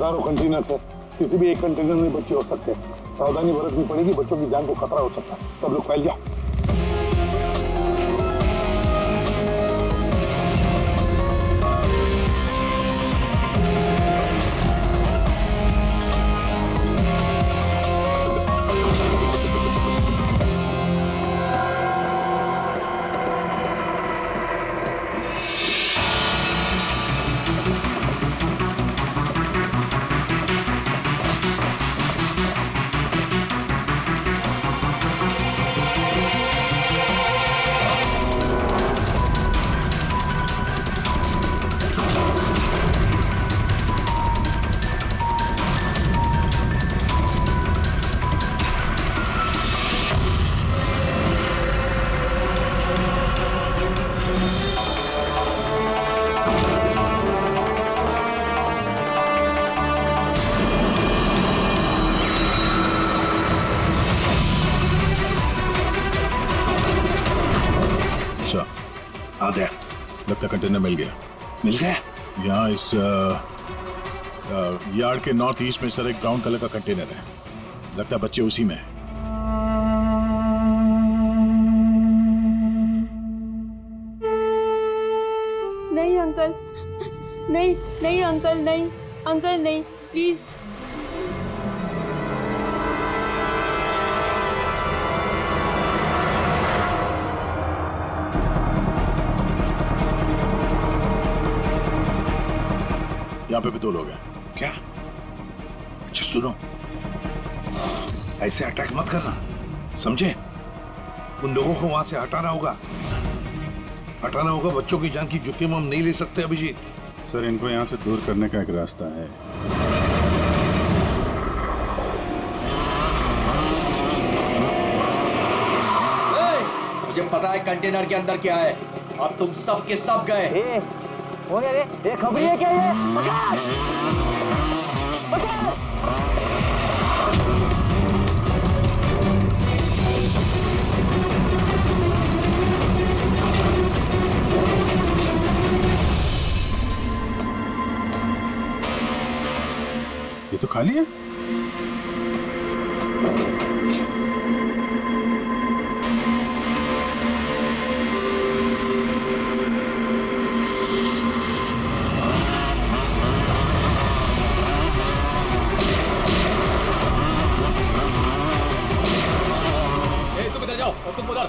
हजारों कंटेनर है, किसी भी एक कंटेनर में बच्चे हो सकते हैं। सावधानी बरतनी पड़ेगी, बच्चों की जान को खतरा हो सकता है। सब लोग फैल जाओ। आधा लगता कंटेनर मिल गया। मिल गया। यहाँ इस यार्ड के नॉर्थ ईस्ट में सर एक ब्राउन कलर का कंटेनर है। लगता बच्चे उसी में है। नहीं अंकल, नहीं नहीं अंकल, नहीं अंकल, नहीं प्लीज। यहाँ पे भी 2 लोग हैं। क्या? अच्छा सुनो, ऐसे अटैक मत करना, समझे? उन लोगों को वहां से हटाना होगा, बच्चों की जान की जोखिम हम नहीं ले सकते अभिजीत। सर इनको यहाँ से दूर करने का एक रास्ता है। मुझे पता है कंटेनर के अंदर क्या है, अब तुम सब के सब गए। ये खबरी है क्या? ये पकड़! पकड़! ये तो खाली है। तुम उधर।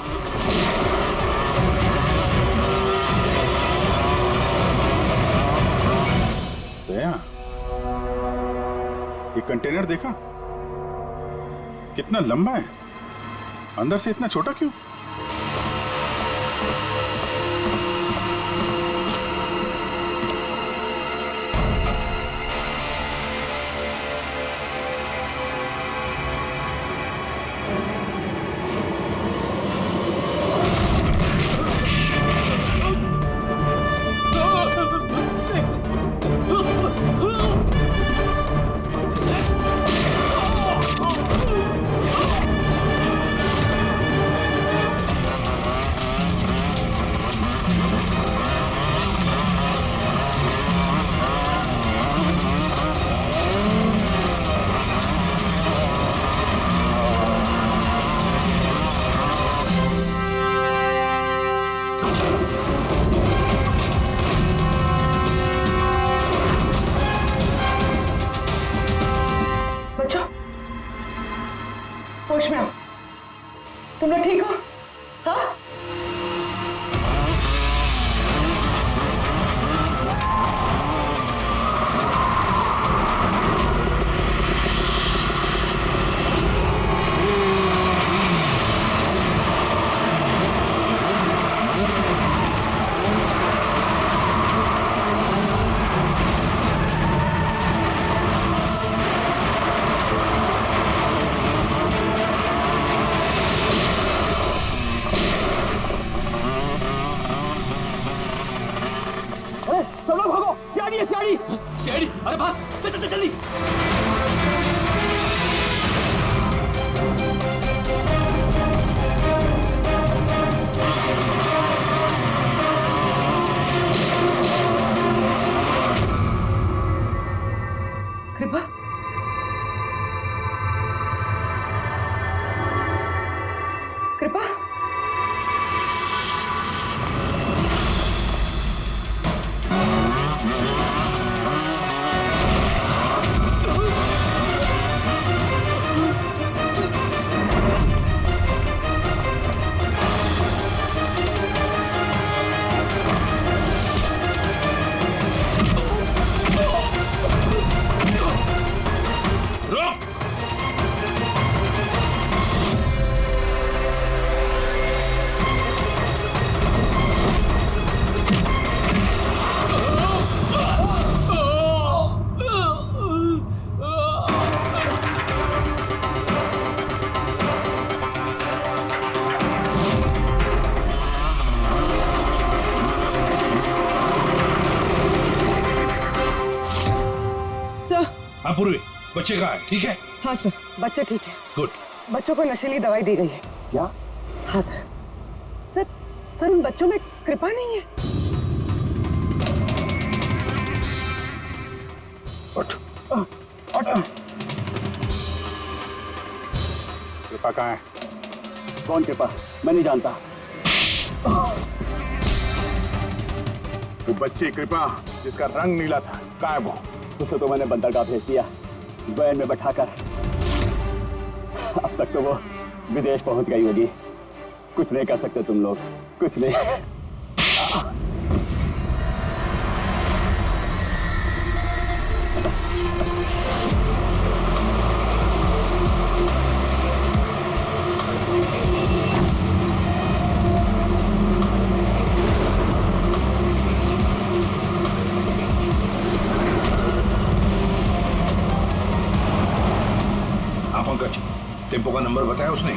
दया, ये कंटेनर देखा कितना लंबा है, अंदर से इतना छोटा क्यों? होश में आओ। तुम लोग ठीक हो? हाँ? शेरी, अरे भाग, चल चल चल जल्दी। हाँ पूर्वी, बच्चे कहाँ है? ठीक है? हाँ सर, बच्चे ठीक है। गुड। बच्चों को नशीली दवाई दी गई है। क्या? हाँ सर। सर, सर उन बच्चों में कृपा नहीं है। उठ। कृपा कहाँ है? कौन कृपा? मैं नहीं जानता। वो बच्ची कृपा जिसका रंग नीला था, कहाँ है वो? उसे तो मैंने बंदरगाह भेज दिया, वैन में बैठाकर। अब तक तो वो विदेश पहुंच गई होगी। कुछ नहीं कर सकते तुम लोग, कुछ नहीं। हाँ पंकज, टेम्पो का नंबर बताया उसने?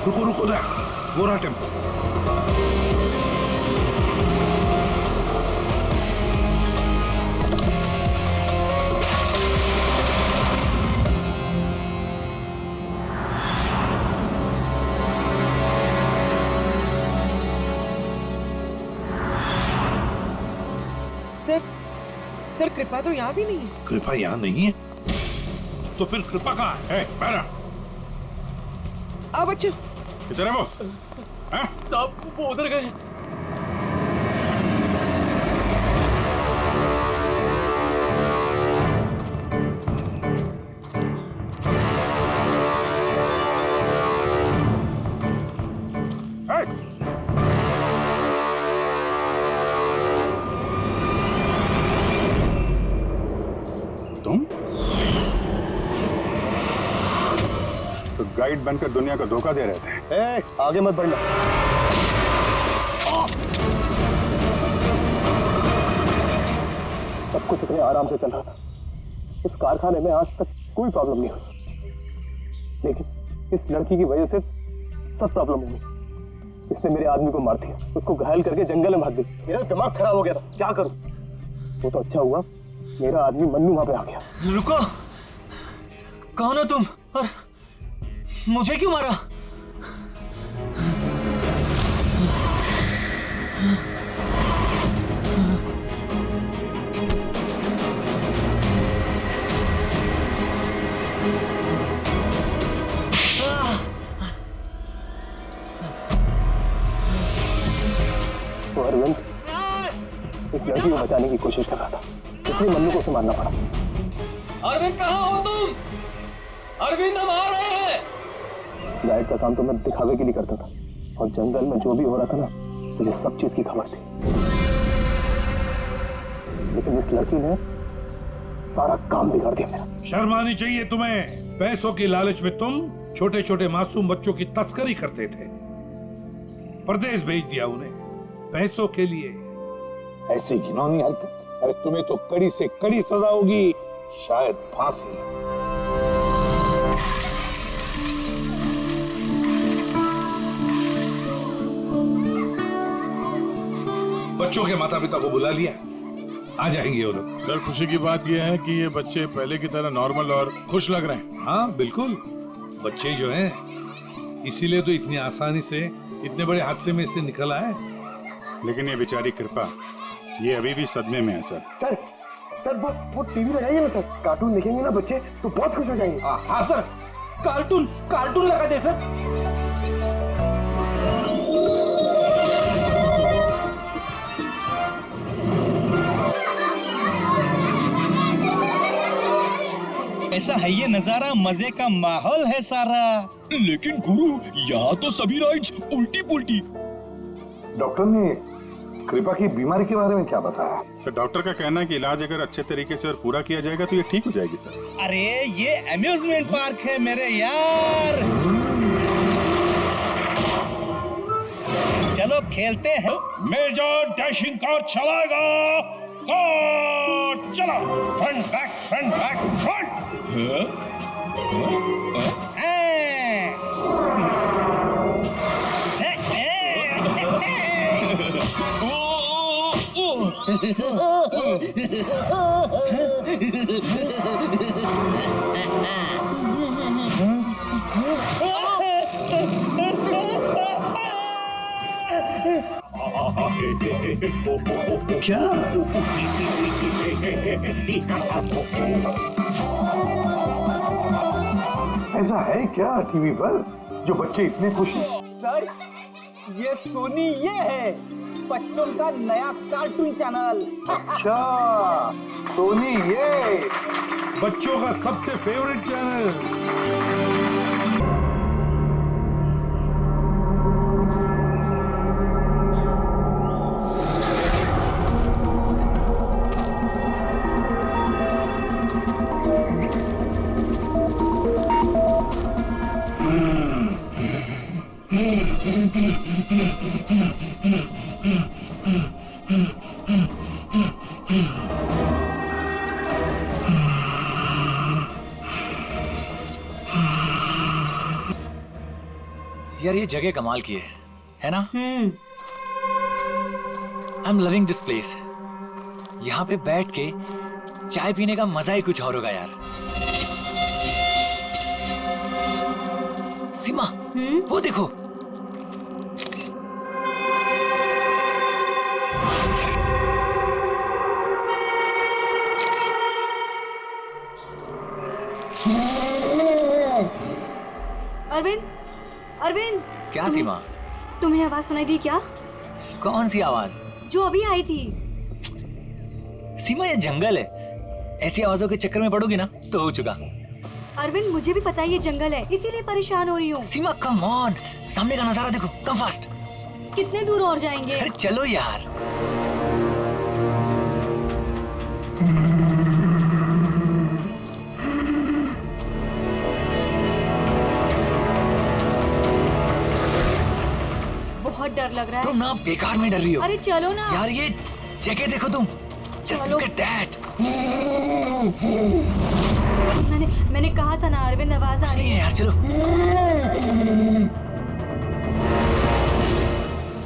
रुको रुको ना, वो रहा टेम्पो। सर कृपा तो यहाँ भी नहीं है। कृपा यहाँ नहीं है? तो फिर कृपा कहाँ है? पैरा आओ बच्चों। किधर है वो? हैं? सब वो उधर गए। तुम तो गाइड बनकर दुनिया को धोखा दे रहे थे। आगे मत बढ़ना। सब कुछ इतने आराम से चल रहा था। इस कारखाने में आज तक कोई प्रॉब्लम नहीं हुई, लेकिन इस लड़की की वजह से सब प्रॉब्लम हो गई। इसने मेरे आदमी को मार दिया, उसको घायल करके जंगल में भाग गई। मेरा दिमाग खराब हो गया था, क्या करूं? वो तो अच्छा हुआ मेरा आदमी मन्नू वहां पे आ गया। रुको, कौन हो तुम और मुझे क्यों मारा? तो अरविंद इस लड़की को बचाने की कोशिश कर रहा था, इसलिए मन्नू को उसे मारना पड़ा। अरविंद कहाँ हो तुम? अरविंद हम आ रहे हैं। गाइड का काम तो मैं दिखावे के लिए करता था, और जंगल में जो भी हो रहा था ना, मुझे सब चीज की खबर थी। लेकिन इस लड़की ने सारा काम बिगाड़ दिया मेरा। शर्म आनी चाहिए तुम्हें। पैसों की लालच में तुम छोटे छोटे मासूम बच्चों की तस्करी करते थे, परदेश भेज दिया उन्हें पैसों के लिए। ऐसी घिनौनी हरकत, अरे तुम्हें तो कड़ी से कड़ी सजा होगी, शायद फांसी। बच्चों के माता पिता को बुला लिया, आ जाएंगे वो लोग। सर खुशी की बात यह है कि ये बच्चे पहले की तरह नॉर्मल और खुश लग रहे हैं। हाँ बिल्कुल, बच्चे जो हैं इसीलिए तो इतनी आसानी से इतने बड़े हादसे में से निकल आए। लेकिन ये बेचारी कृपा, ये अभी भी सदमे में है सर। सर वो टीवी लगाइए ना सर, कार्टून देखेंगे ना बच्चे तो बहुत खुश हो जाएंगे। हाँ सर, कार्टून लगा दे सर। ऐसा है ये नजारा, मजे का माहौल है सारा। लेकिन गुरु, यहाँ तो सभी राइड्स उल्टी पुल्टी। डॉक्टर ने कृपा की बीमारी के बारे में क्या बताया? सर डॉक्टर का कहना है कि इलाज अगर अच्छे तरीके से और पूरा किया जाएगा तो ये ठीक हो जाएगी सर। अरे ये अम्यूजमेंट पार्क है मेरे यार, चलो खेलते हैं। मेजर डैशिंग कार चलाएगा। चलो फ्रंट बैक फ्रंट। क्या? ऐसा है क्या टीवी पर जो बच्चे इतने खुश हैं? सर, ये सोनी ये है बच्चों का नया कार्टून चैनल। अच्छा, सोनी ये बच्चों का सबसे फेवरेट चैनल। यार ये जगह कमाल की है ना? I am loving this place. यहाँ पे बैठ के चाय पीने का मजा ही कुछ और होगा यार। सीमा, वो देखो। अरविंद, अरविंद। क्या सीमा? तुम्हें आवाज सुनाई दी क्या? कौन सी आवाज? जो अभी आई थी। सीमा ये जंगल है, ऐसी आवाजों के चक्कर में पड़ोगी ना तो हो चुका। अरविंद मुझे भी पता है ये जंगल है, इसीलिए परेशान हो रही हूँ। सीमा कम ऑन, सामने का नजारा देखो, कम फास्ट। कितने दूर और जाएंगे? अरे चलो यार। बहुत डर लग रहा है। तुम ना बेकार में डर रही हो। अरे चलो ना यार, ये जगह देखो तुम। Just चलो। look at that। मैंने कहा था ना अरविंद, आवाज आ रही है। यार चलो।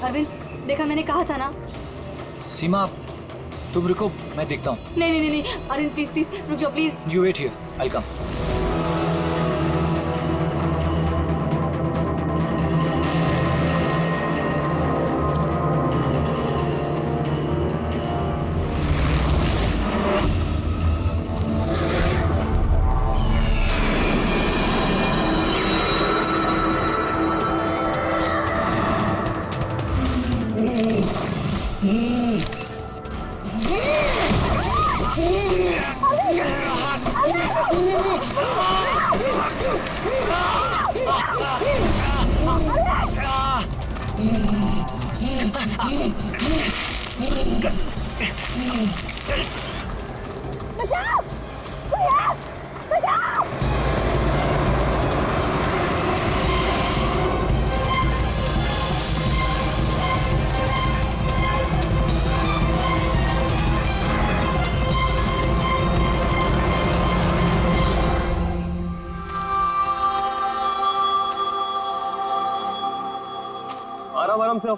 अरविंद देखा, मैंने कहा था ना। सीमा तुम रुको, मैं देखता हूँ। नहीं अरविंद प्लीज प्लीज रुक जाओ please. You wait here, I'll come। आराम आराम से हो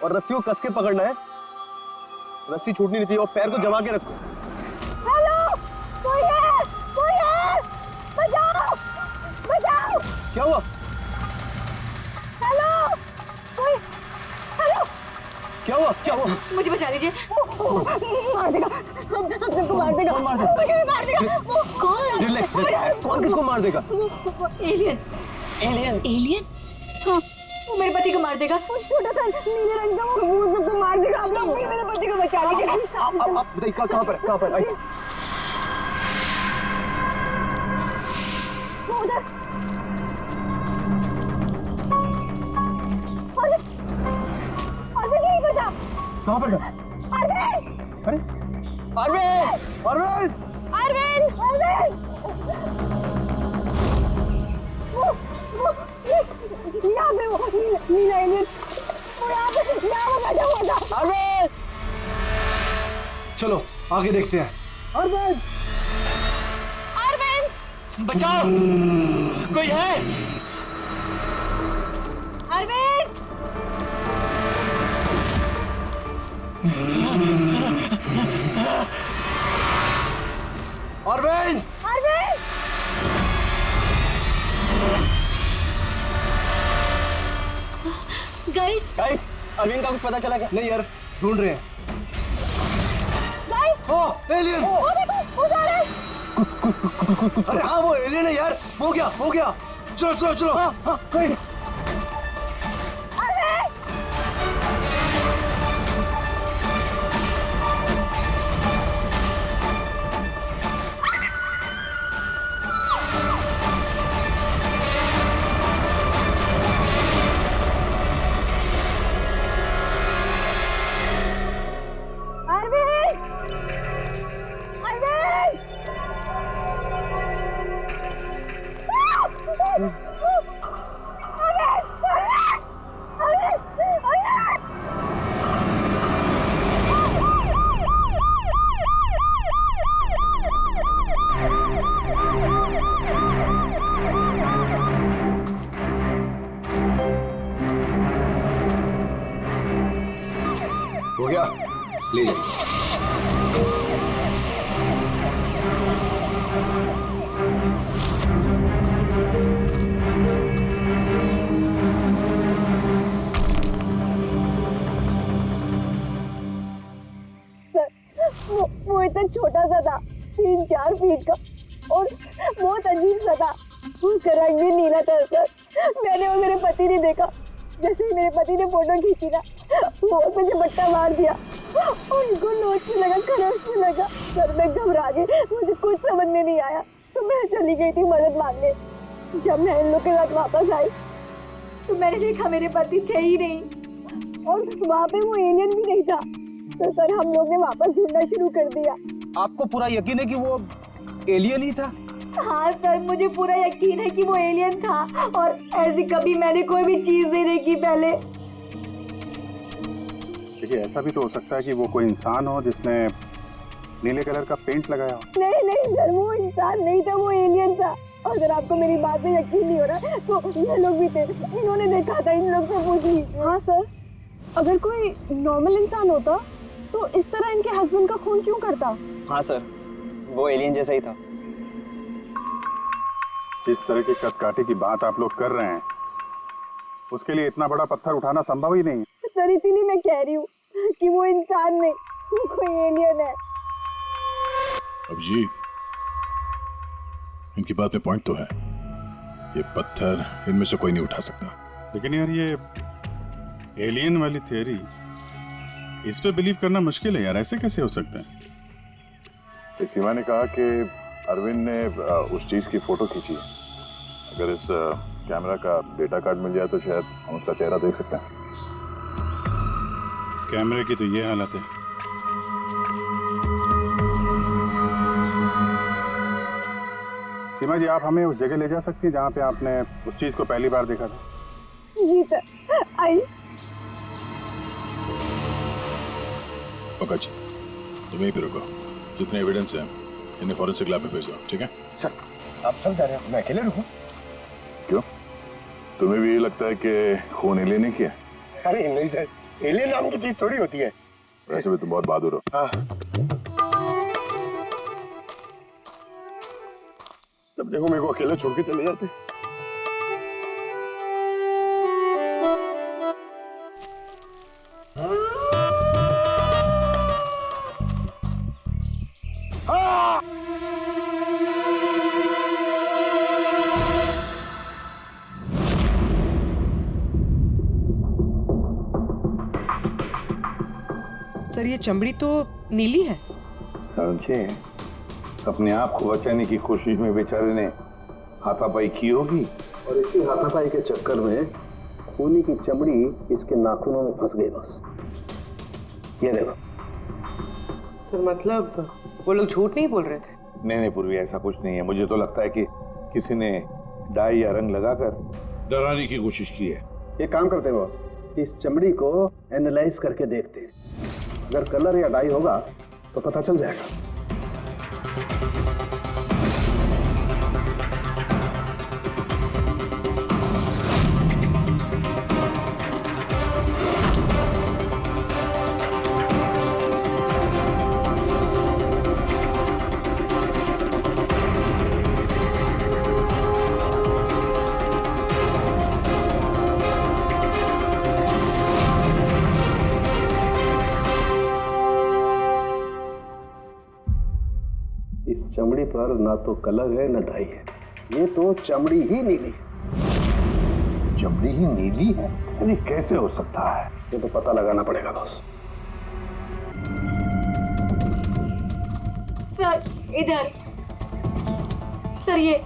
और रस्सी को कस के पकड़ना है। रस्सी छूटनी नहीं चाहिए और पैर को जमा के रखो। हेलो, कोई है, बचाओ, बचाओ। क्या हुआ? हेलो, कोई, हेलो। क्या हुआ? मुझे बचा लीजिए। मार देगा, हम सबको मार देगा। कौन मार देगा? मुझे भी मार देगा। वो कौन? रिलैक्स, कौन किसको मार देगा? एलियन। एलियन? हाँ, वो मेरे पति को मार देगा। वो छोटा सा नीले रंग का वो सबको मार देगा। आप लोग भी मेरे पति को बचा लीजिए। आप बताइए कहाँ पर? आइए। वो उधर। अरविंद यहीं पर था। कहाँ पर गया? अरविंद! अरविंद! यहाँ पे वो नीला एलियन, वो यहाँ पे बैठा हुआ था। अरविंद! चलो आगे देखते हैं। अरविंद! बचाओ, कोई है? अरविंद! अरविंद! गाइस अरविंद का कुछ पता चला क्या? नहीं यार, ढूंढ रहे हैं। गाइस ओ, एलियन! वो देखो उधर है। अरे हाँ, वो एलियन है यार। हो गया। चलो चलो चलो। अरे हो गया, ले जाइए। वो इतना छोटा सा था, 3-4 फीट का, और बहुत अजीब सा था। उसका रंग भी नीला था सर। मैंने और मेरे पति ने देखा। जैसे ही मेरे पति ने फोटो खींची ना, वो मुझे बट्टा मार दिया। उनको नोच में लगा, खरोच में लगा। सर मैं घबरा गई, मुझे कुछ समझ में नहीं आया, तो मैं चली गई थी मदद मांगने। जब मैं इन लोग के साथ वापस आई तो मैंने देखा मेरे पति थे ही नहीं, और वहाँ पे वो एलियन भी नहीं था। तो सर हम लोग ने वापस ढूंढना शुरू कर दिया। आपको पूरा यकीन है कि वो एलियन ही था? हाँ सर, मुझे पूरा यकीन है कि वो एलियन था, और ऐसी कभी मैंने कोई भी चीज नहीं देखी पहले। देखिए, ऐसा भी तो हो सकता है कि वो कोई इंसान हो जिसने नीले कलर का पेंट लगाया हो। नहीं सर, वो इंसान नहीं था, वो एलियन था। अगर आपको मेरी बात में यकीन नहीं हो रहा तो ये लोग भी थे, इन्होंने देखा था, इन लोग से पूछ लीजिए। हाँ सर, अगर कोई नॉर्मल इंसान होता तो इस तरह इनके हस्बैंड का खून क्यों करता? हाँ सर, वो एलियन जैसा ही था। जिस तरह के कदकाठी की बात आप लोग कर रहे हैं, उसके लिए इतना बड़ा पत्थर उठाना संभव ही नहीं है। सर इसीलिए मैं कह रही हूँ कि वो इंसान नहीं, वो कोई एलियन है। अभिजीत, इनकी बात में पॉइंट तो है। ये पत्थर इनमें से कोई नहीं उठा सकता। लेकिन यार, ये एलियन वाली थियरी, इस पे बिलीव करना मुश्किल है यार। ऐसे कैसे हो सकता है? सीमा ने कहा कि अरविंद ने उस चीज की फोटो खींची है। अगर इस कैमरा का डेटा कार्ड मिल जाए तो शायद हम उसका चेहरा देख सकते हैं। कैमरे की तो ये हालत है। सीमा जी, आप हमें उस जगह ले जा सकती हैं जहाँ पे आपने उस चीज को पहली बार देखा था? जी सर, आई। पंकज, तुम यहीं पे रुको। जितने एविडेंस हैं इन्हें फॉरेंसिक लैब में भेजो, ठीक है? सर, आप सब जा रहे हैं, मैं अकेले रुकूं? क्यों? तुम्हें भी ये लगता है कि खून एलियन ने किया? अरे नहीं सर, एलियन नाम की चीज थोड़ी होती है। वैसे भी तुम बहुत बहादुर हो। हाँ। तब देखो मेरे को अकेला छोड़ के चले जाते। सर ये चमड़ी तो नीली है। समझे, अपने आप को बचाने की कोशिश में बेचारे ने हाथापाई की होगी, और इसी हाथापाई के चक्कर में खूनी की चमड़ी इसके नाखूनों में फंस गई। बस ये देखो। सर मतलब वो लोग झूठ नहीं बोल रहे थे? नहीं पूर्वी, ऐसा कुछ नहीं है। मुझे तो लगता है कि किसी ने डाई या रंग लगाकर डराने की कोशिश की है। ये काम करते हैं बॉस, इस चमड़ी को एनालाइज करके देखते हैं। अगर कलर या डाई होगा तो पता चल जाएगा। इस चमड़ी पर ना तो कलर है ना डाई है, ये तो चमड़ी ही नीली है। चमड़ी ही नीली है? अरे कैसे हो सकता है? ये तो पता लगाना पड़ेगा बॉस। सर इधर। सर ये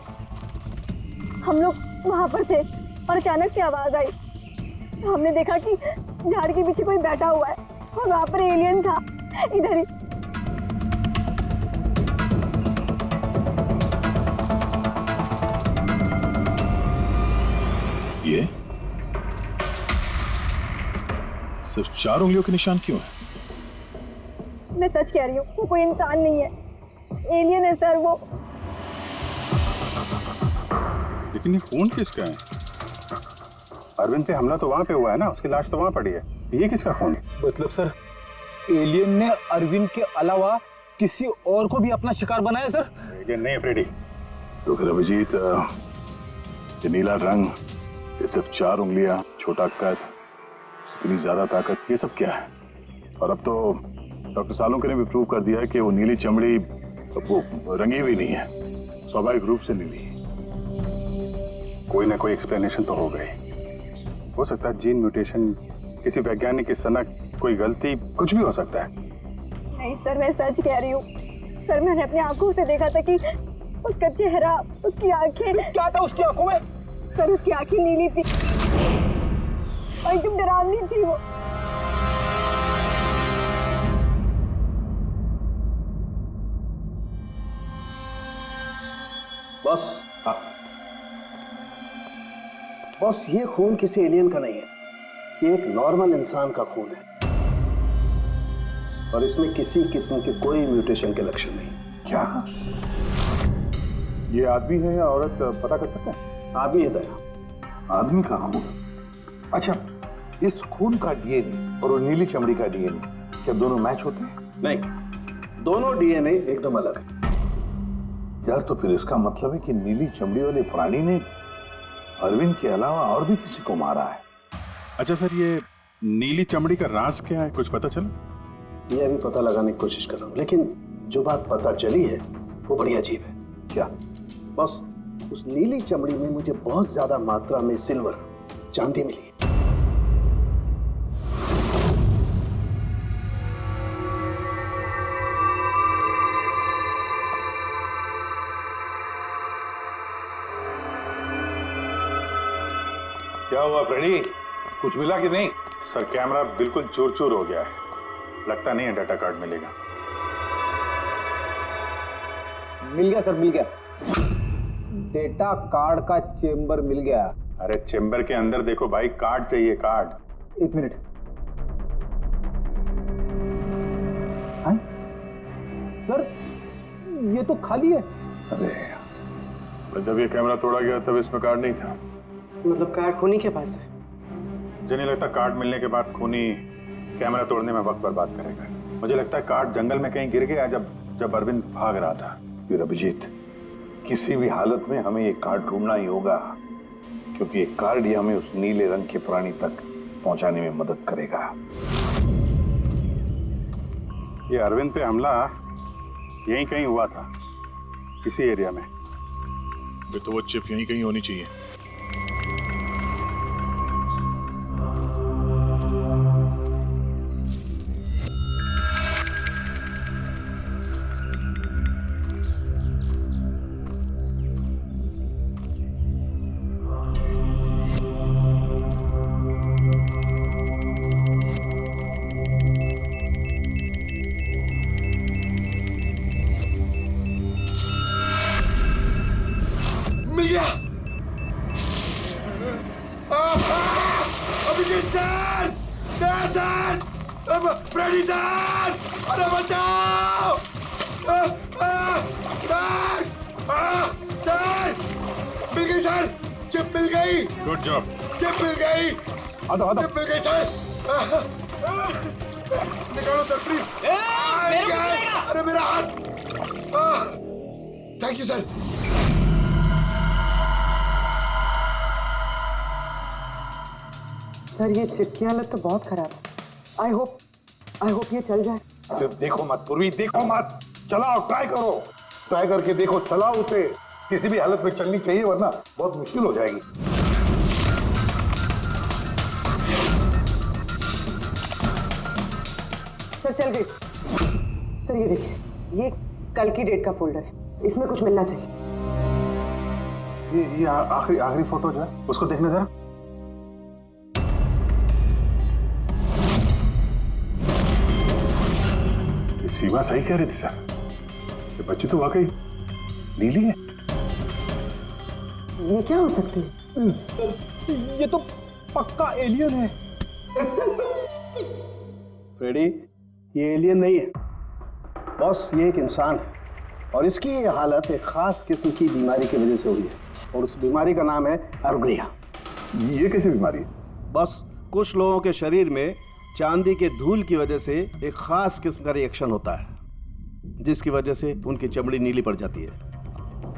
हम लोग वहां पर थे और अचानक से आवाज आई। हमने देखा कि झाड़ के पीछे कोई बैठा हुआ है और वहां पर एलियन था, इधर ही। ये सिर्फ 4 उंगलियों के निशान क्यों है? मैं सच कह रही हूँ, वो कोई इंसान नहीं है, एलियन है सर वो। लेकिन ये खून किसका है? अरविंद पे हमला तो वहां पे हुआ है ना, उसकी लाश तो वहां पड़ी है। ये किसका खून है? मतलब सर एलियन ने अरविंद के अलावा किसी और को भी अपना शिकार बनाया सर? एलियन नहीं है फ्रेडी। तो फिर अभिजीत, ये नीला रंग, ये सिर्फ 4 उंगलियां, छोटा कद, इतनी ज्यादा ताकत, ये सब क्या है? और अब तो डॉक्टर सालुंके ने भी प्रूव कर दिया है कि वो नीली चमड़ी वो रंगी हुई नहीं है, स्वाभाविक रूप से नीली है। कोई ना कोई एक्सप्लेनेशन तो हो गई। हो सकता है जीन म्यूटेशन, किसी वैज्ञानिक की सनक, कोई गलती, कुछ भी हो सकता है। नहीं सर, मैं सच कह रही हूँ सर, मैंने अपनी आंखों से देखा था कि उसका चेहरा, उसकी आंखें। क्या था उसकी आंखों में? सर उसकी आंखें नीली थी और एकदम डरावनी थी वो। बॉस, बॉस ये खून किसी एलियन का नहीं है, ये एक नॉर्मल इंसान का खून है और इसमें किसी किस्म के कोई म्यूटेशन के लक्षण नहीं। क्या ये आदमी है या औरत, पता कर सकते हैं? आदमी है दया। आदमी का खून? अच्छा, इस खून का डीएनए और वो नीली चमड़ी का डीएनए क्या दोनों मैच होते हैं? नहीं, दोनों डीएनए एकदम अलग है। यार तो फिर इसका मतलब है कि नीली चमड़ी वाले प्राणी ने अरविंद के अलावा और भी किसी को मारा है। अच्छा सर, ये नीली चमड़ी का राज क्या है, कुछ पता चला? ये अभी पता लगाने की कोशिश कर रहा हूं, लेकिन जो बात पता चली है वो बड़ी अजीब है। क्या? बस उस नीली चमड़ी में मुझे बहुत ज्यादा मात्रा में सिल्वर, चांदी मिली है। क्या हुआ फ्रेडी, कुछ मिला कि नहीं? सर कैमरा बिल्कुल चूर चूर हो गया है, लगता नहीं है डाटा कार्ड मिलेगा। मिल गया सर, मिल गया। डेटा कार्ड का चेंबर मिल गया। अरे चेंबर के अंदर देखो भाई, कार्ड चाहिए, कार्ड। 1 मिनट। हाँ? सर ये तो खाली है। अरे तो जब ये कैमरा तोड़ा गया तब इसमें कार्ड नहीं था। मतलब कार्ड खूनी के पास है? मुझे नहीं लगता कार्ड मिलने के बाद खूनी कैमरा तोड़ने में वक्त बर्बाद करेगा। मुझे लगता है कार्ड जंगल में कहीं गिर गया जब अरविंद भाग रहा था। फिर अभिजीत, किसी भी हालत में हमें ये कार्ड ढूंढना ही होगा, क्योंकि ये कार्ड ही हमें उस नीले रंग के प्राणी तक पहुंचाने में मदद करेगा। ये अरविंद पे हमला यहीं कहीं हुआ था, इसी एरिया में। तो वो चिप यहीं कहीं होनी चाहिए। मिल गया। अभिजीत सर, दया सर, फ्रेडी सर, अरे बचाओ! सर, मिल गई सर, चिप मिल गई। Good job. चिप मिल गई। चिप मिल गई सर। निकालो सर प्लीज। अरे मेरा हाथ। Thank you sir. सर ये चिप की हालत तो बहुत खराब है। आई होप ये चल जाए। सिर्फ देखो मत पूर्वी, देखो मत, चलाओ, ट्राई करो। ट्राई करके देखो, चलाओ उसे, किसी भी हालत में चलनी चाहिए वरना बहुत मुश्किल हो जाएगी। सर चल गई। सर ये देखिए, ये कल की डेट का फोल्डर है, इसमें कुछ मिलना चाहिए। ये आखिरी फोटो जो है उसको देखने जरा। सीमा सही कह रही थी सर, ये बच्ची तो वाकई नीली है। ये क्या हो सकती है? ये तो पक्का एलियन है। फ्रेडी, ये एलियन नहीं है बॉस, ये एक इंसान है और इसकी ये हालत एक खास किस्म की बीमारी की वजह से हुई है और उस बीमारी का नाम है अर्गलिया। ये कैसी बीमारी है? बस कुछ लोगों के शरीर में चांदी के धूल की वजह से एक खास किस्म का रिएक्शन होता है जिसकी वजह से उनकी चमड़ी नीली पड़ जाती है।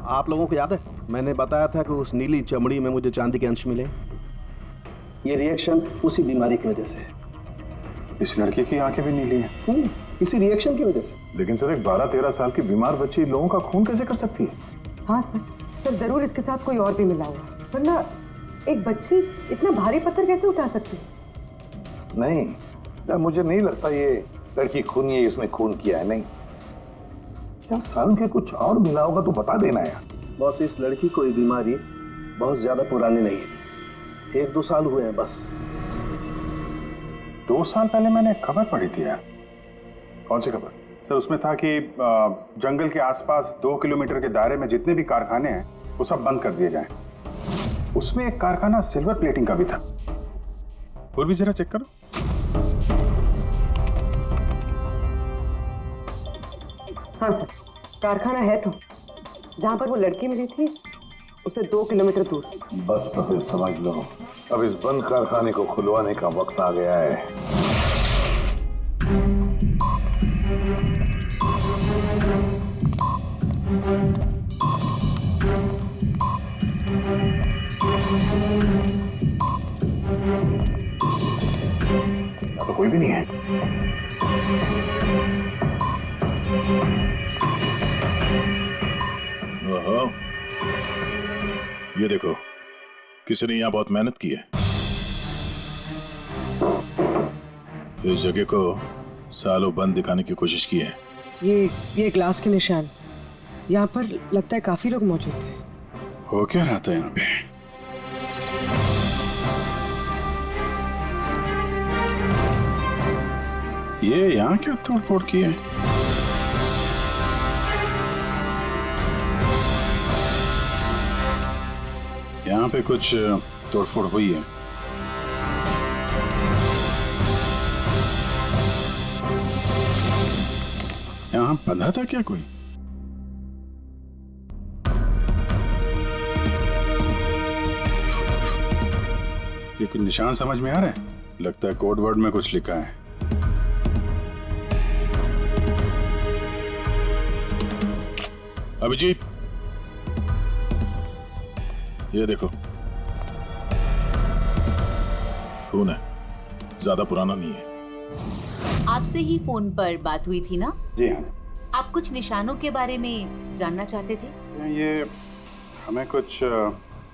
आप लोगों को याद है मैंने बताया था कि उस नीली चमड़ी में मुझे चांदी के अंश मिले। ये रिएक्शन उसी बीमारी की वजह से है। इस लड़के की आंखें भी नीली हैं। इसी रिएक्शन की वजह से। लेकिन सर एक 12-13 साल की बीमार बच्ची लोगों का खून कैसे कर सकती है? हाँ सर, सर जरूर इसके साथ कोई और भी मिला हुआ, वरना एक बच्ची इतना भारी पत्थर कैसे उठा सकती है? नहीं यार, मुझे नहीं लगता ये लड़की खून है, इसने खून किया है। नहीं यार, साल के कुछ और मिला होगा तो बता देना यार। बॉस इस लड़की को ये बीमारी बहुत ज्यादा पुरानी नहीं है, 1-2 साल हुए हैं बस। 2 साल पहले मैंने एक खबर पढ़ी थी यार। कौन सी खबर? सर उसमें था कि जंगल के आसपास 2 किलोमीटर के दायरे में जितने भी कारखाने हैं वो सब बंद कर दिए जाएं। उसमें एक कारखाना सिल्वर प्लेटिंग का भी था। और भी जरा चेक करो। हाँ सर, कारखाना है तो जहाँ पर वो लड़की मिली थी उसे 2 किलोमीटर दूर। बस तो फिर समझ लो, अब इस बंद कारखाने को खुलवाने का वक्त आ गया है। तो कोई भी नहीं है। ओहो, ये देखो, किसी ने यहाँ बहुत मेहनत की है। इस जगह को सालों बंद दिखाने की कोशिश की है। ये ग्लास के निशान, यहाँ पर लगता है काफी लोग मौजूद थे। हो क्या रहा था यहाँ पे? ये यहाँ क्या तोड़ फोड़ की है? यहाँ पे कुछ तोड़फोड़ हुई है। यहाँ बंधा था क्या कोई? ये कुछ निशान समझ में आ रहा है? लगता है कोड वर्ड में कुछ लिखा है। अभिजीत, ये देखो, खून है, ज्यादा पुराना नहीं है। आपसे ही फोन पर बात हुई थी ना? जी हाँ। आप कुछ निशानों के बारे में जानना चाहते थे? ये हमें कुछ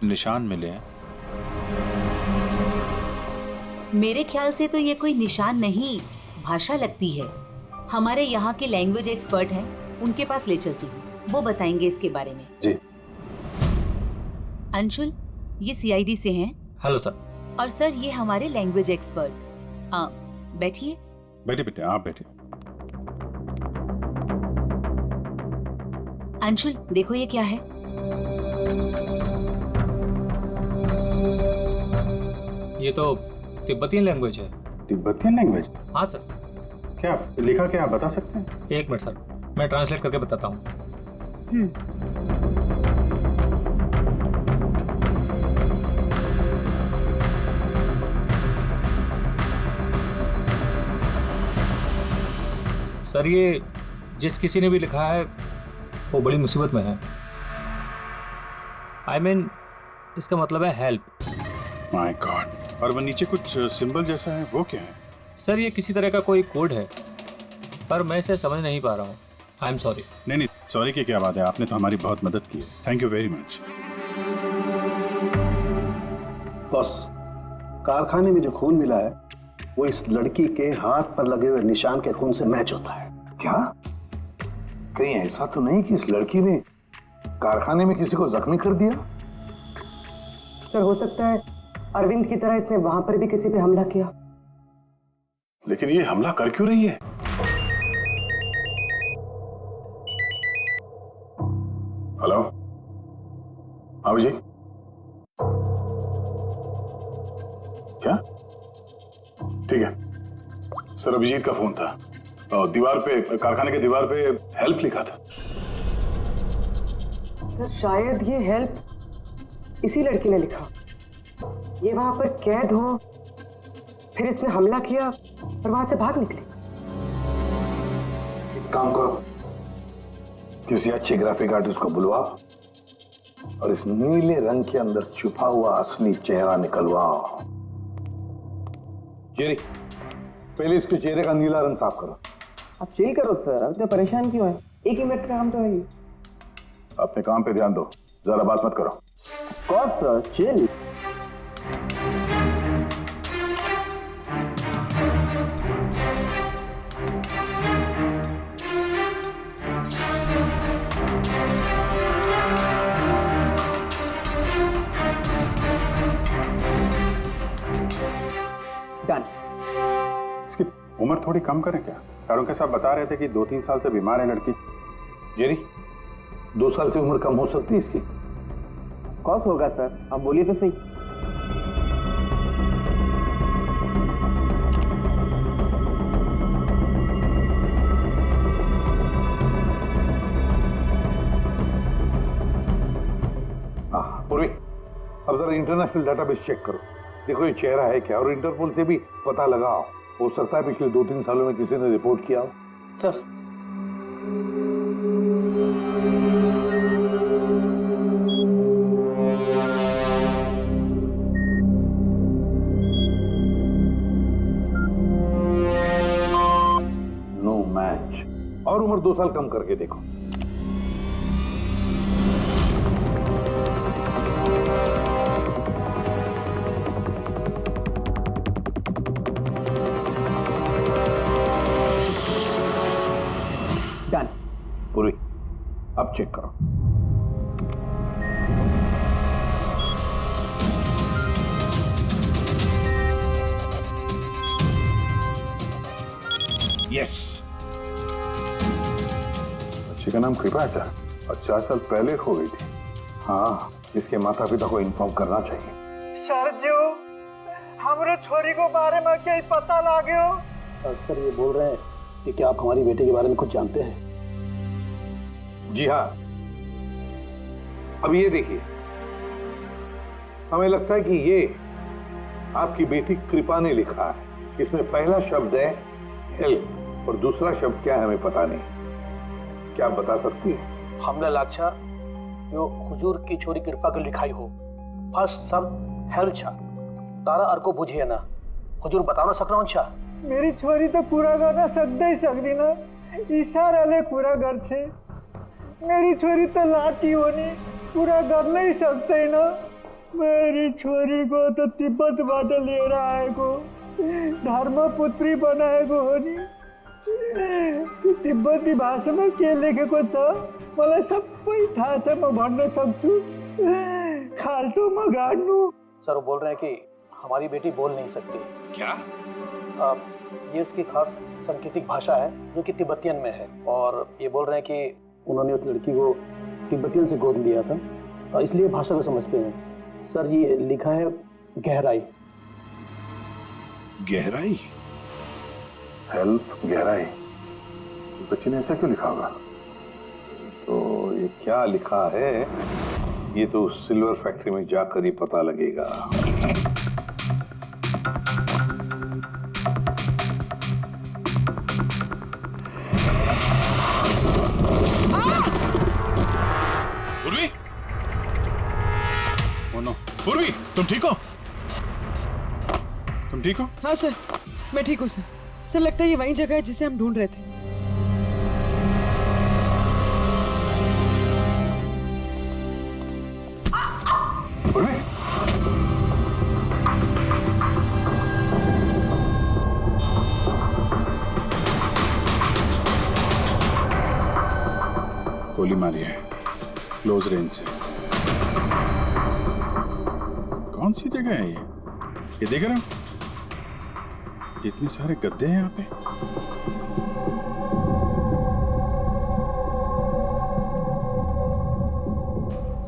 निशान मिले हैं। मेरे ख्याल से तो ये कोई निशान नहीं, भाषा लगती है। हमारे यहाँ के लैंग्वेज एक्सपर्ट हैं, उनके पास ले चलती हूँ, वो बताएंगे इसके बारे में। जी। अंशुल, ये सीआईडी से हैं। Hello sir. और सर ये हमारे लैंग्वेज एक्सपर्ट। बैठिए। बैठे बेटे, आप बैठे। अंशुल देखो ये क्या है। ये तो तिब्बतियन लैंग्वेज है। Tibetan language? हाँ सर। क्या लिखा, क्या आप बता सकते हैं? 1 मिनट सर, मैं ट्रांसलेट करके बताता हूँ। सर ये जिस किसी ने भी लिखा है वो बड़ी मुसीबत में है। I mean, इसका मतलब है हेल्प। My God. और वो नीचे कुछ सिंबल जैसा है, वो क्या है? सर ये किसी तरह का कोई कोड है, पर मैं इसे समझ नहीं पा रहा हूँ। I am sorry. नहीं, सॉरी की क्या बात है, आपने तो हमारी बहुत मदद की है। Thank you very much. Boss, कारखाने में जो खून मिला है वो इस लड़की के हाथ पर लगे हुए निशान के खून से मैच होता है। क्या? कहीं ऐसा तो नहीं कि इस लड़की ने कारखाने में किसी को जख्मी कर दिया? सर हो सकता है अरविंद की तरह इसने वहां पर भी किसी पे हमला किया। लेकिन ये हमला कर क्यों रही है? हेलो, हाँ जी, क्या? ठीक है सर, अभिजीत का फोन था, दीवार पे, कारखाने के दीवार पे हेल्प लिखा था। सर शायद ये हेल्प इसी लड़की ने लिखा। ये वहां पर कैद हो, फिर इसने हमला किया और वहां से भाग निकली। एक काम करो, किसी अच्छे ग्राफिक आर्टिस्ट को बुलवाओ और इस नीले रंग के अंदर छुपा हुआ असली चेहरा निकलवाओ। जेरी, पहले इसके चेहरे का नीला रंग साफ करो। आप चिल करो सर, अब तो परेशान क्यों है? एक ही मिनट का काम तो है ये। अपने काम पे ध्यान दो, ज्यादा बात मत करो। कौन सर, चिल। डन। इसकी उम्र थोड़ी कम करें क्या? सारों के साथ बता रहे थे कि 2-3 साल से बीमार है लड़की। जेरी, 2 साल से उम्र कम हो सकती है इसकी? कौन होगा सर, आप बोलिए तो सही। पूर्वी, अब जरा इंटरनेशनल डाटाबेस चेक करो, देखो ये चेहरा है क्या, और इंटरपोल से भी पता लगाओ। हो सकता है पिछले 2-3 सालों में किसी ने रिपोर्ट किया हो। Sir no match. और उम्र 2 साल कम करके देखो। डन। पूरी, अब चेक करो। यस। बच्ची का नाम कृपा है सर, और 4 साल पहले हो गई थी। हाँ, इसके माता पिता को इन्फॉर्म करना चाहिए। सर जो हमारे छोरी को बारे में क्या पता लागे हो? सर ये बोल रहे हैं कि क्या आप हमारी बेटे के बारे में कुछ जानते हैं? जी हाँ। अब ये देखिए, हमें लगता है कि ये आपकी बेटी कृपा ने लिखा है। इसमें पहला शब्द है हेल्प और दूसरा शब्द क्या है हमें पता नहीं। क्या आप बता सकती है? हमने लाक्षा यो हुजूर की छोरी कृपा के लिखाई हो। फर्स्ट शब्द हेल्प छा, तारा अर्को बुझिए ना, हुजूर बता ना सकना छा। मेरी छोरी तो पूरा करना सकते ही सकती ना, इशारा ले पूरा घर से। मेरी छोरी तो लाठी होनी, पूरा कर नहीं सकते ना। मेरी छोरी को तो तिब्बत बाटे ले रहा है को, धर्मपुत्री बनाए को होनी। तिब्बती भाषा में के लेखे को छ, मलाई सबै थाहा छ, म भन्न सक्छु। खाल्टो म गाड्नु। सर वो बोल रहे हैं कि हमारी बेटी बोल नहीं सकती। क्या? ये उसकी खास सांकेतिक भाषा है जो कि तिब्बतियन में है, और ये बोल रहे हैं कि उन्होंने उस लड़की को तिब्बतियन से गोद लिया था, और इसलिए भाषा को समझते हैं। सर ये लिखा है गहराई। गहराई? हेल्प गहराई, बच्ची ने ऐसा क्यों लिखा होगा? तो ये क्या लिखा है, ये तो सिल्वर फैक्ट्री में जाकर ही पता लगेगा। पूर्वी, पूर्वी, तुम ठीक हो? तुम ठीक हो? हाँ सर, मैं ठीक हूँ सर। सर लगता है ये वही जगह है जिसे हम ढूंढ रहे थे। गोली मारी है क्लोज रेंज से। कौन सी जगह है ये देख रहे हो? इतने सारे गद्दे हैं यहाँ पे।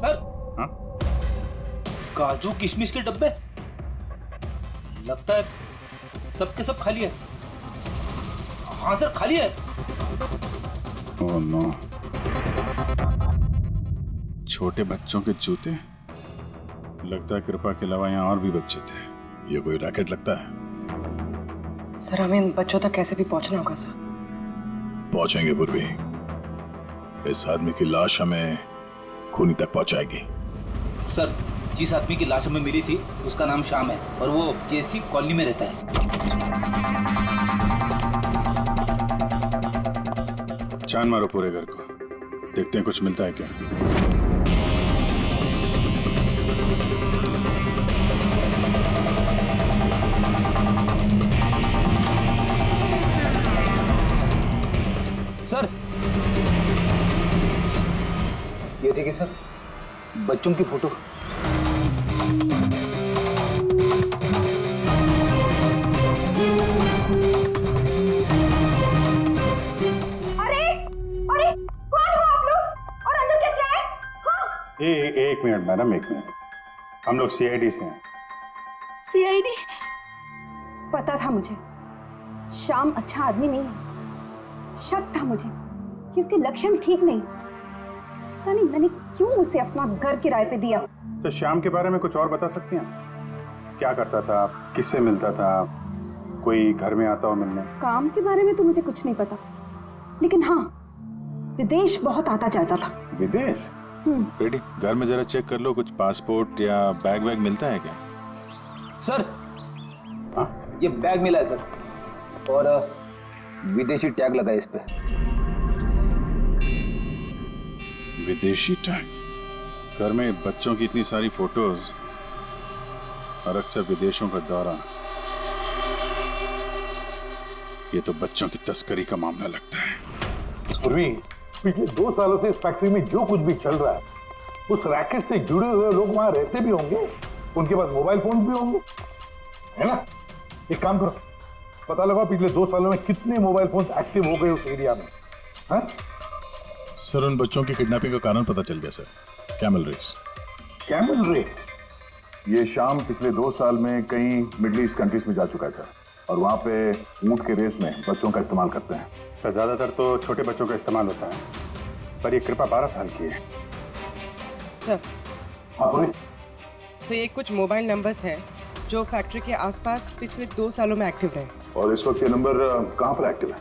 सर, हाँ? काजू किशमिश के डब्बे लगता है सबके सब खाली है। हाँ सर, खाली है। ओह नो, छोटे बच्चों के जूते। लगता है कृपा के अलावा यहाँ और भी बच्चे थे। ये कोई रैकेट लगता है। सर, हमें इन बच्चों तक कैसे भी पहुंचना होगा सर। पहुंचेंगे पूर्वी। इस आदमी की लाश हमें खूनी तक पहुंचाएगी। सर, जिस आदमी की लाश हमें मिली थी उसका नाम श्याम है और वो जेसी कॉलोनी में रहता है। छान मारो पूरे घर को, देखते हैं कुछ मिलता है क्या। सर, ये देखिए सर, बच्चों की फोटो। एक मिनट मैडम, एक मिनट। हम लोग सीआईडी से हैं। सीआईडी? पता था मुझे श्याम अच्छा आदमी नहीं है। शक था मुझे कि उसके लक्षण ठीक नहीं। यानी मैंने क्यों उसे अपना घर किराए पे दिया? तो श्याम के बारे में कुछ और बता सकती हैं? क्या करता था, किससे मिलता था, कोई घर में आता हो मिलने? काम के बारे में तो मुझे कुछ नहीं पता, लेकिन हाँ, विदेश बहुत आता जाता था। विदेश? बेटी, घर में जरा चेक कर लो, कुछ पासपोर्ट या बैग वैग मिलता है क्या? सर, हाँ? ये बैग मिला है सर, और विदेशी टैग लगा है इस पे। विदेशी टैग? घर में बच्चों की इतनी सारी फोटोज और अक्सर विदेशों का दौरा, ये तो बच्चों की तस्करी का मामला लगता है। पूर्वी, पिछले 2 सालों से इस फैक्ट्री में जो कुछ भी चल रहा है, उस रैकेट से जुड़े हुए लोग वहां रहते भी होंगे, उनके पास मोबाइल फोन भी होंगे, है ना? एक काम करो, पता लगा पिछले 2 सालों में कितने मोबाइल फोन एक्टिव हो गए उस एरिया में। है? सर, उन बच्चों की किडनैपिंग का कारण पता चल गया sir. Camel race. Camel race? ये शाम पिछले 2 साल में कई मिडिल ईस्ट कंट्रीज में जा चुका है सर, और वहाँ पे ऊंट के रेस में बच्चों का इस्तेमाल करते हैं। सर, ज्यादातर तो छोटे बच्चों का इस्तेमाल होता है, पर ये कृपा 12 साल की है। सर, हाँ पूरी? सर, ये कुछ मोबाइल नंबर्स हैं जो फैक्ट्री के आसपास पिछले 2 सालों में एक्टिव रहे। और इस वक्त ये नंबर कहाँ पर एक्टिव है?